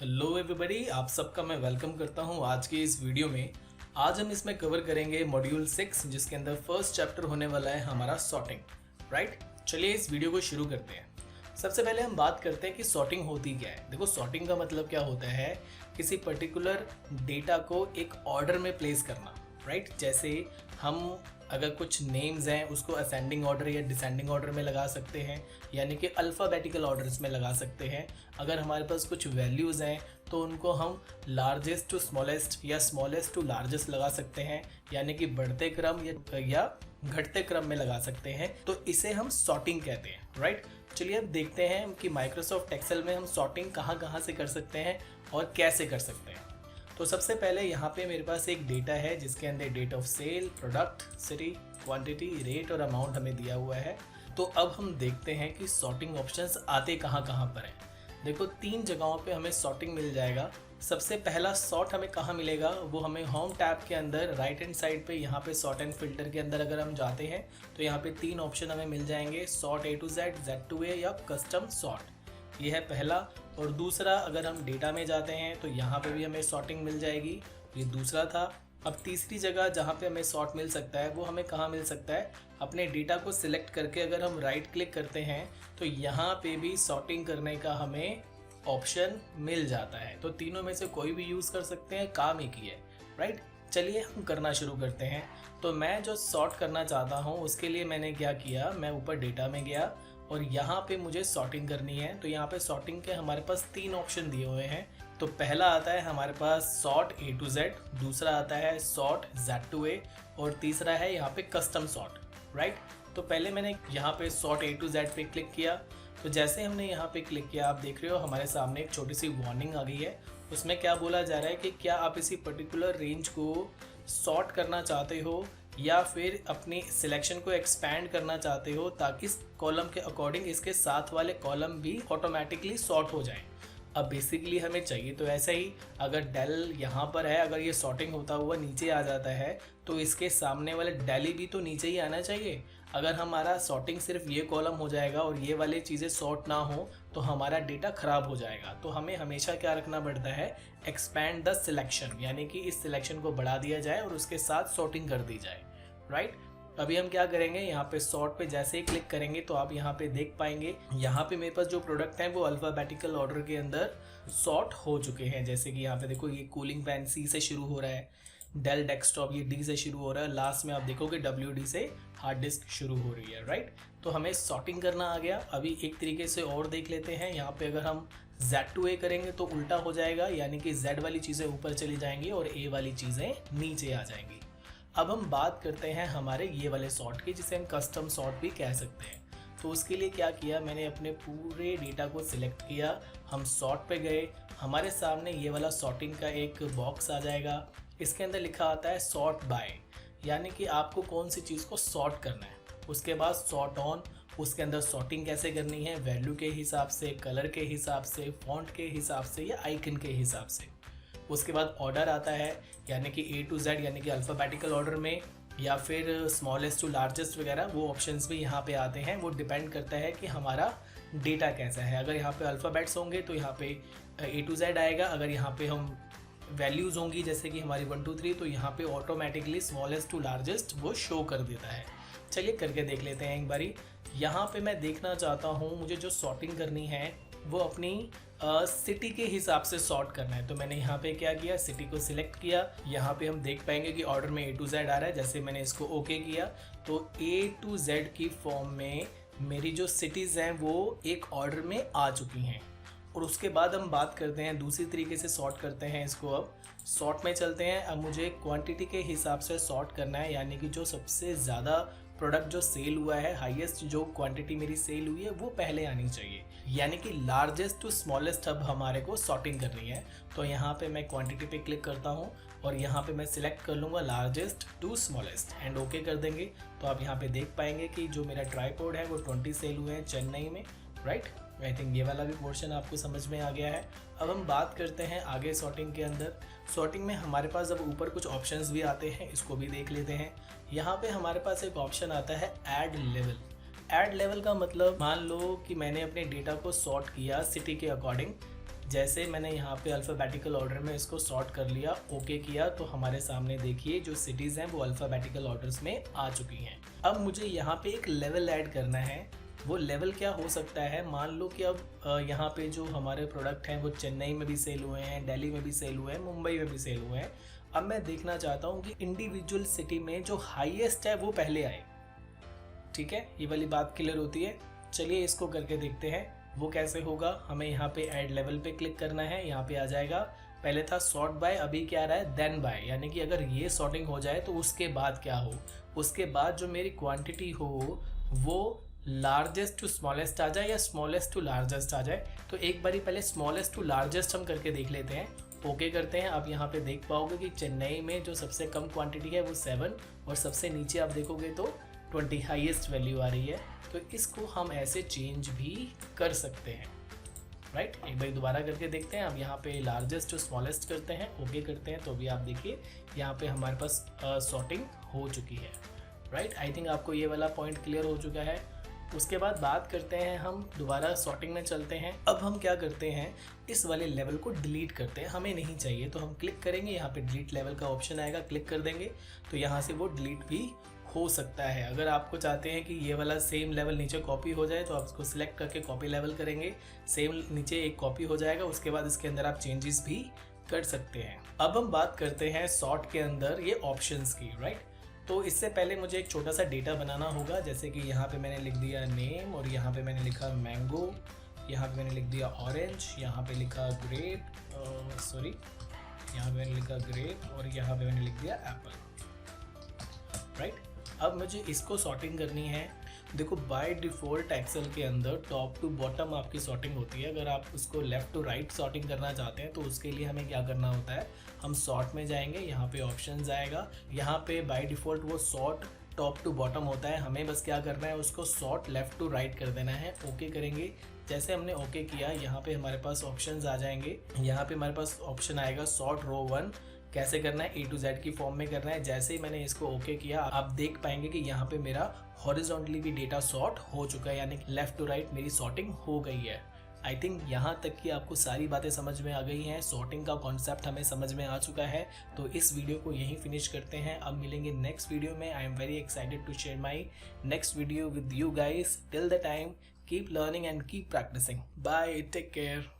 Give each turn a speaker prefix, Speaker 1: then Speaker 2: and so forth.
Speaker 1: Hello everybody, आप सबका मैं वेलकम करता हूं आज के इस वीडियो में। आज हम इसमें कवर करेंगे मॉड्यूल 6 जिसके अंदर फर्स्ट चैप्टर होने वाला है हमारा सॉर्टिंग। राइट, चलिए इस वीडियो को शुरू करते हैं। सबसे पहले हम बात करते हैं कि सॉर्टिंग होती क्या है। देखो, सॉर्टिंग का मतलब क्या होता है, किसी पर्टिकुलर डेटा को एक ऑर्डर में प्लेस करना। राइट, जैसे हम अगर कुछ नेम्स हैं उसको असेंडिंग ऑर्डर या डिसेंडिंग ऑर्डर में लगा सकते हैं, यानी कि अल्फ़ाबेटिकल ऑर्डर्स में लगा सकते हैं। अगर हमारे पास कुछ वैल्यूज़ हैं तो उनको हम लार्जेस्ट टू स्मॉलेस्ट या स्मॉलेस्ट टू लार्जेस्ट लगा सकते हैं, यानी कि बढ़ते क्रम या घटते क्रम में लगा सकते हैं। तो इसे हम सॉर्टिंग कहते हैं। राइट, चलिए अब देखते हैं कि माइक्रोसॉफ्ट एक्सेल में हम सॉर्टिंग कहाँ कहाँ से कर सकते हैं और कैसे कर सकते हैं। तो सबसे पहले यहाँ पे मेरे पास एक डेटा है जिसके अंदर date of sale, product, city, quantity, rate और अमाउंट हमें दिया हुआ है। तो अब हम देखते हैं कि सॉर्टिंग ऑप्शंस आते कहाँ कहाँ पर हैं। देखो, 3 जगहों पे हमें सॉर्टिंग मिल जाएगा। सबसे पहला सॉर्ट हमें कहाँ मिलेगा, वो हमें होम टैब के अंदर राइट हैंड साइड पे यहाँ पे सॉर्ट एंड फिल्टर के अंदर अगर हम जाते हैं तो यहाँ पे 3 ऑप्शन हमें मिल जाएंगे, sort A to Z, Z to A या कस्टम सॉर्ट। ये है पहला। और दूसरा, अगर हम डेटा में जाते हैं तो यहाँ पे भी हमें सॉर्टिंग मिल जाएगी, ये दूसरा था। अब तीसरी जगह जहाँ पे हमें सॉर्ट मिल सकता है वो हमें कहाँ मिल सकता है, अपने डेटा को सिलेक्ट करके अगर हम राइट क्लिक करते हैं तो यहाँ पे भी सॉर्टिंग करने का हमें ऑप्शन मिल जाता है। तो तीनों में से कोई भी यूज़ कर सकते हैं, काम एक ही है। राइट, चलिए हम करना शुरू करते हैं। तो मैं जो सॉर्ट करना चाहता हूँ उसके लिए मैंने क्या किया, मैं ऊपर डेटा में गया और यहाँ पे मुझे सॉर्टिंग करनी है। तो यहाँ पे सॉर्टिंग के हमारे पास 3 ऑप्शन दिए हुए हैं। तो पहला आता है हमारे पास सॉर्ट A to Z, दूसरा आता है सॉर्ट Z to A और तीसरा है यहाँ पे कस्टम सॉर्ट। राइट, तो पहले मैंने यहाँ पे सॉर्ट A to Z पे क्लिक किया। तो जैसे हमने यहाँ पे क्लिक किया, आप देख रहे हो हमारे सामने एक छोटी सी वार्निंग आ गई है। उसमें क्या बोला जा रहा है कि क्या आप इसी पर्टिकुलर रेंज को सॉर्ट करना चाहते हो या फिर अपनी सिलेक्शन को एक्सपैंड करना चाहते हो ताकि कॉलम के अकॉर्डिंग इसके साथ वाले कॉलम भी ऑटोमेटिकली सॉर्ट हो जाएं। अब बेसिकली हमें चाहिए तो ऐसा ही, अगर डेल यहाँ पर है, अगर ये सॉर्टिंग होता हुआ नीचे आ जाता है तो इसके सामने वाले डेली भी तो नीचे ही आना चाहिए। अगर हमारा सॉर्टिंग सिर्फ ये कॉलम हो जाएगा और ये वाली चीज़ें सॉर्ट ना हो तो हमारा डेटा ख़राब हो जाएगा। तो हमें हमेशा क्या रखना पड़ता है, एक्सपैंड द सिलेक्शन, यानी कि इस सिलेक्शन को बढ़ा दिया जाए और उसके साथ सॉर्टिंग कर दी जाए। राइट, अभी हम क्या करेंगे, यहाँ पे सॉर्ट पे जैसे ही क्लिक करेंगे तो आप यहाँ पे देख पाएंगे यहाँ पे मेरे पास जो प्रोडक्ट हैं वो अल्फ़ाबेटिकल ऑर्डर के अंदर सॉर्ट हो चुके हैं। जैसे कि यहाँ पे देखो, ये कूलिंग फैन C से शुरू हो रहा है, डेल डेस्कटॉप ये D से शुरू हो रहा है, लास्ट में आप देखोगे WD से हार्ड डिस्क शुरू हो रही है। राइट, तो हमें सॉर्टिंग करना आ गया। अभी एक तरीके से और देख लेते हैं। यहाँ पे अगर हम Z to A करेंगे तो उल्टा हो जाएगा, यानी कि Z वाली चीज़ें ऊपर चली जाएंगी और A वाली चीज़ें नीचे आ जाएंगी। अब हम बात करते हैं हमारे ये वाले सॉर्ट की, जिसे हम कस्टम सॉर्ट भी कह सकते हैं। तो उसके लिए क्या किया, मैंने अपने पूरे डेटा को सिलेक्ट किया, हम सॉर्ट पे गए, हमारे सामने ये वाला सॉर्टिंग का एक बॉक्स आ जाएगा। इसके अंदर लिखा आता है सॉर्ट बाय, यानी कि आपको कौन सी चीज़ को सॉर्ट करना है। उसके बाद सॉर्ट ऑन, उसके अंदर सॉर्टिंग कैसे करनी है, वैल्यू के हिसाब से, कलर के हिसाब से, फॉन्ट के हिसाब से या आइकन के हिसाब से। उसके बाद ऑर्डर आता है, यानी कि A to Z यानी कि अल्फ़ाबेटिकल ऑर्डर में या फिर स्मॉलेस्ट टू लार्जेस्ट वगैरह, वो ऑप्शंस भी यहाँ पे आते हैं। वो डिपेंड करता है कि हमारा डेटा कैसा है। अगर यहाँ पे अल्फ़ाबेट्स होंगे तो यहाँ पे A to Z आएगा। अगर यहाँ पे हम वैल्यूज़ होंगी जैसे कि हमारी 1 2 3 तो यहाँ पे ऑटोमेटिकली स्मॉलेस्ट टू लार्जेस्ट वो शो कर देता है। चलिए करके देख लेते हैं एक बारी। यहाँ पे मैं देखना चाहता हूँ, मुझे जो सॉर्टिंग करनी है वो अपनी सिटी के हिसाब से सॉर्ट करना है। तो मैंने यहाँ पे क्या किया, सिटी को सिलेक्ट किया। यहाँ पे हम देख पाएंगे कि ऑर्डर में A to Z आ रहा है। जैसे मैंने इसको ओके किया तो A to Z की फॉर्म में मेरी जो सिटीज़ हैं वो एक ऑर्डर में आ चुकी हैं। और उसके बाद हम बात करते हैं दूसरी तरीके से सॉर्ट करते हैं इसको। अब सॉर्ट में चलते हैं। अब मुझे क्वांटिटी के हिसाब से सॉर्ट करना है, यानी कि जो सबसे ज़्यादा प्रोडक्ट जो सेल हुआ है, हाईएस्ट जो क्वांटिटी मेरी सेल हुई है वो पहले आनी चाहिए, यानी कि लार्जेस्ट टू स्मॉलेस्ट अब हमारे को सॉर्टिंग करनी है। तो यहाँ पे मैं क्वांटिटी पे क्लिक करता हूँ और यहाँ पे मैं सिलेक्ट कर लूँगा largest to smallest and okay कर देंगे। तो आप यहाँ पे देख पाएंगे कि जो मेरा ट्राईपॉड है वो 20 सेल हुए हैं चेन्नई में। राइट, आई थिंक ये वाला भी पोर्शन आपको समझ में आ गया है। अब हम बात करते हैं आगे सॉर्टिंग के अंदर। सॉर्टिंग में हमारे पास अब ऊपर कुछ ऑप्शंस भी आते हैं, इसको भी देख लेते हैं। यहाँ पे हमारे पास एक ऑप्शन आता है ऐड लेवल। ऐड लेवल का मतलब, मान लो कि मैंने अपने डेटा को सॉर्ट किया सिटी के अकॉर्डिंग, जैसे मैंने यहाँ पे अल्फ़ाबेटिकल ऑर्डर में इसको सॉर्ट कर लिया, ओके किया, तो हमारे सामने देखिए जो सिटीज़ हैं वो अल्फ़ाबेटिकल ऑर्डर्स में आ चुकी हैं। अब मुझे यहाँ पे एक लेवल ऐड करना है। वो लेवल क्या हो सकता है, मान लो कि अब यहाँ पे जो हमारे प्रोडक्ट हैं वो चेन्नई में भी सेल हुए हैं, दिल्ली में भी सेल हुए हैं, मुंबई में भी सेल हुए हैं। अब मैं देखना चाहता हूँ कि इंडिविजुअल सिटी में जो हाईएस्ट है वो पहले आए। ठीक है, ये वाली बात क्लियर होती है। चलिए इसको करके देखते हैं वो कैसे होगा। हमें यहाँ पे ऐड लेवल पे क्लिक करना है, यहाँ पे आ जाएगा। पहले था सॉर्ट बाय, अभी क्या आ रहा है देन बाय, यानी कि अगर ये सॉर्टिंग हो जाए तो उसके बाद क्या हो, उसके बाद जो मेरी क्वांटिटी हो वो लार्जेस्ट टू स्मॉलेस्ट आ जाए या स्मॉलेस्ट टू लार्जेस्ट आ जाए। तो एक बारी पहले स्मॉलेस्ट टू लार्जेस्ट हम करके देख लेते हैं, ओके करते हैं। आप यहाँ पे देख पाओगे कि चेन्नई में जो सबसे कम क्वांटिटी है वो 7 और सबसे नीचे आप देखोगे तो 20 हाईएस्ट वैल्यू आ रही है। तो इसको हम ऐसे चेंज भी कर सकते हैं, राइट। एक बार दोबारा करके देखते हैं। अब यहाँ पे लार्जेस्ट टू स्मॉलेस्ट करते हैं, ओके करते हैं, तो अभी आप देखिए यहाँ पे हमारे पास सॉर्टिंग हो चुकी है, राइट। आई थिंक आपको ये वाला पॉइंट क्लियर हो चुका है। उसके बाद बात करते हैं, हम दोबारा सॉर्टिंग में चलते हैं। अब हम क्या करते हैं, इस वाले लेवल को डिलीट करते हैं, हमें नहीं चाहिए तो हम क्लिक करेंगे, यहाँ पे डिलीट लेवल का ऑप्शन आएगा, क्लिक कर देंगे तो यहाँ से वो डिलीट भी हो सकता है। अगर आपको चाहते हैं कि ये वाला सेम लेवल नीचे कॉपी हो जाए तो आप इसको सिलेक्ट करके कॉपी लेवल करेंगे, सेम नीचे एक कॉपी हो जाएगा, उसके बाद इसके अंदर आप चेंजेस भी कर सकते हैं। अब हम बात करते हैं सॉर्ट के अंदर ये ऑप्शंस की, राइट। तो इससे पहले मुझे एक छोटा सा डेटा बनाना होगा, जैसे कि यहाँ पे मैंने लिख दिया नेम और यहाँ पे मैंने लिखा मैंगो, यहाँ पे मैंने लिख दिया ऑरेंज, यहाँ पे लिखा ग्रेप, यहाँ पे मैंने लिखा ग्रेप और यहाँ पे मैंने लिख दिया एप्पल, राइट। अब मुझे इसको सॉर्टिंग करनी है। देखो बाय डिफ़ॉल्ट एक्सेल के अंदर टॉप टू बॉटम आपकी सॉर्टिंग होती है। अगर आप उसको लेफ़्ट टू राइट सॉर्टिंग करना चाहते हैं तो उसके लिए हमें क्या करना होता है, हम सॉर्ट में जाएंगे, यहाँ पे ऑप्शंस आएगा, यहाँ पे बाय डिफ़ॉल्ट वो सॉर्ट टॉप टू बॉटम होता है। हमें बस क्या करना है, उसको सॉर्ट लेफ़्ट टू राइट कर देना है, ओके करेंगे। जैसे हमने ओके किया, यहाँ पे हमारे पास ऑप्शंस आ जाएंगे। यहाँ पे हमारे पास ऑप्शन आएगा सॉर्ट रो 1, कैसे करना है, A to Z की फॉर्म में करना है। जैसे ही मैंने इसको ओके किया, आप देख पाएंगे कि यहाँ पे मेरा हॉरिजॉन्टली भी डेटा सॉर्ट हो चुका है, यानी कि लेफ्ट टू राइट मेरी सॉर्टिंग हो गई है। आई थिंक यहाँ तक कि आपको सारी बातें समझ में आ गई हैं, सॉर्टिंग का कॉन्सेप्ट हमें समझ में आ चुका है। तो इस वीडियो को यहीं फिनिश करते हैं, अब मिलेंगे नेक्स्ट वीडियो में। I am very excited to share my next video with you guys. Till the time keep learning and keep practising. Bye, take care.